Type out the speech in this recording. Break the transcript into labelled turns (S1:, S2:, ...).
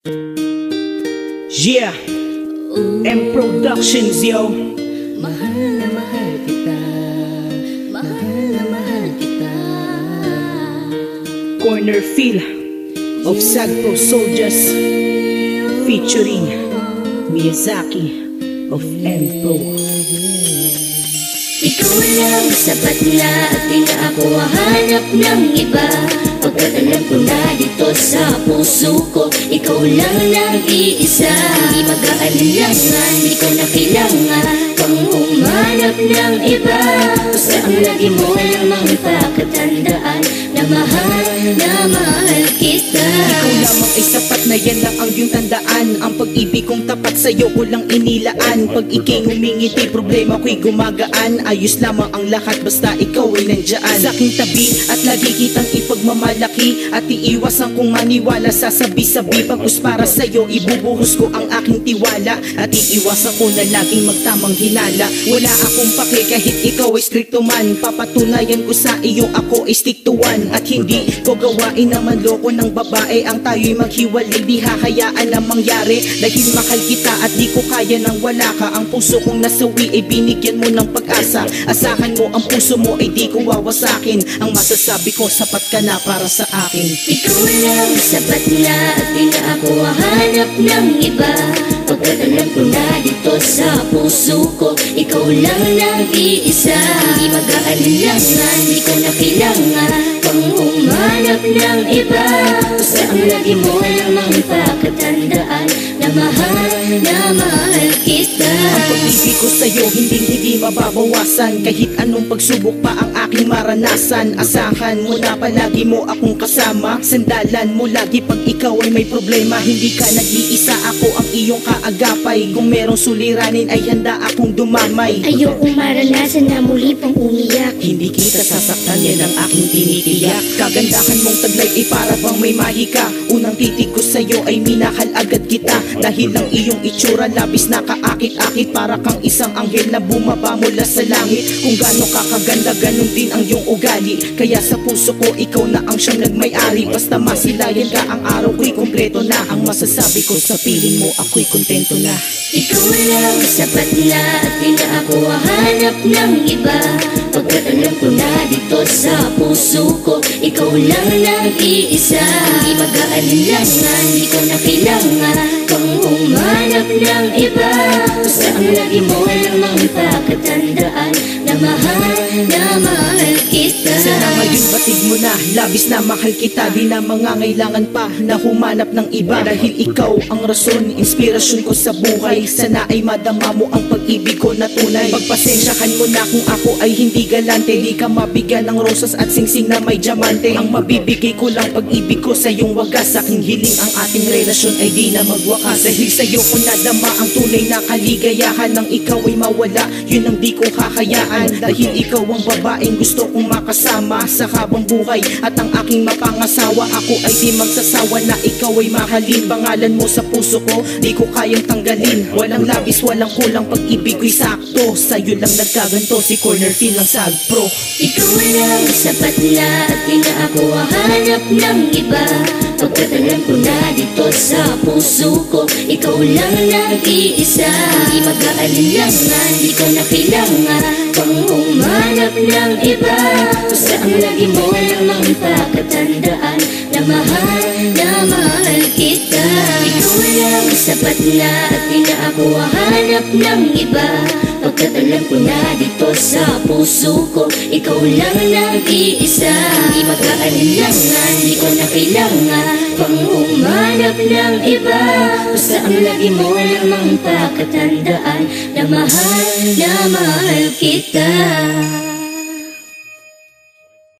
S1: Yeah, M Productions, yo.
S2: Mahal na mahal kita, mahal na mahal kita.
S1: Corner Feel of Sagpro Soldiers featuring Miyazaki of M Pro.
S2: Ikaw lang sapat na at di na ako hahanap ng iba. Pagkat alam ko na dito sa puso ko, ikaw lang nag-iisa. Hindi mag-aalinlangan, di ko na kailangan pang humanap ng iba. Basta ang lagi mo lamang ipakatandaan na mahal kita.
S1: Ikaw lamang ay sapat na, yan lang ang iyong tandaan. Ang pag-ibig kong tapat sa'yo ko lang inilaan. Pag ika'y humingiti, problema ko'y gumagaan. Ayos lamang ang lahat basta ikaw ay nandyan sa aking tabi at lagi kitang ipagmamalaki. At iiwasan kong maniwala sa sabi-sabi. Pagkus para sa'yo, ibubuhos ko ang aking tiwala. At iiwasan ko na laging magtamang hinala. Wala akong pake kahit ikaw ay stricto man. Papatunayan ko sa iyo ako ay stick to one. At hindi ko gawain naman loko ng babae. Ang tayo'y maghiwalay, di hahayaan na mangyari. Dahil mahal kita at di ko kaya nang wala ka. Ang puso kong nasawi ay binigyan mo ng pag-asa. Asahan mo ang puso mo ay di ko wawasakin. Ang masasabi ko, sapat ka na para sa akin.
S2: Ikaw lang sapat na at di na ako hahanap ng iba. Pagkat alam ko na dito sa puso ko, ikaw lang nag-iisa. Hindi mag-aalinlangan, di ko na kailangan pang humanap ng iba. Basta ang lagi mo lamang ipakatandaan na mahal kita.
S1: Ang pag-ibig ko sa'yo hindi mababawasan. Kahit anong pagsubok pa ang aking maranasan. Asahan mo na palagi mo akong kasama. Sandalan mo lagi pag ikaw ay may problema. Hindi ka nag-iisa, ako ang iyong kaagapay. Kung merong suliranin ay handa akong dumamay.
S2: Ayokong maranasan na muli pang umiyak.
S1: Hindi kita sasaktan, yan ang aking tinitiyak. Kagandahan mong taglay ay para bang may mahika. Unang titig ko sa'yo ay minahal agad kita. Dahil ang iyong itsura labis na kaakit-akit. Para kang isang anghel na bumaba mula sa langit. Kung gaano ka kaganda, ganun din ang iyong ugali. Kaya sa puso ko, ikaw na ang siyang nagmay-ari. Basta masilayan ka, ang araw ko'y kompleto na. Ang masasabi ko sa piling mo, ako'y kontento na.
S2: Ikaw lang sapat na at di na ako hahanap ng iba. Pagkat alam ko na dito sa puso ko, ikaw lang nag-iisa. Hindi mag-aalinlangan, di ko na kailangan pang humanap ng iba. Basta ang lagi mo lamang ipakatandaan na mahal kita.
S1: Sana ngayon batid mo na, labis na mahal kita. Di na mangangailangan pa na humanap ng iba. Dahil ikaw ang rason, inspirasyon ko sa buhay. Sana ay madama mo ang pag-ibig ko na tunay. Pagpasensyahan mo na kung ako ay hindi galante. Di ka mabigyan ng rosas at singsing na may diamante. Ang mabibigay ko lang pag-ibig ko sa iyong wagas. Aking hiling ang ating relasyon ay di na magwakas. Dahil sa iyo ko nadama ang tunay na kaligayahan. Nang ikaw ay mawala, yun ang di ko kakayaan. Dahil ikaw ang babaeng gusto kong makasama sa habang buhay. At ang aking mapangasawa, ako ay di magsasawa na ikaw ay mahalin. Pangalan mo sa puso ko, di ko kayang tanggalin. Walang labis, walang kulang, pag-ibig ko'y sakto. Sa'yo lang nagkaganto, si Corner Feel ng Sagpro.
S2: Ikaw lang sapat na at di na ako hahanap ng iba. Pagkat alam ko na dito sa puso ko, ikaw lang nag-iisa. Hindi mag-aalinlangan, di ko na kailangan pang humanap ng iba. Basta ang lagi mo lamang ipakatandaan na mahal kita. Ikaw lang sapat na at di na ako hahanap ng iba. Pagkat alam ko na dito sa puso ko, ikaw lang nag-iisa. Hindi mag-aalinlangan, di ko na kailangan pang humanap ng iba. Basta ang lagi mo lamang pakatandaan na mahal kita.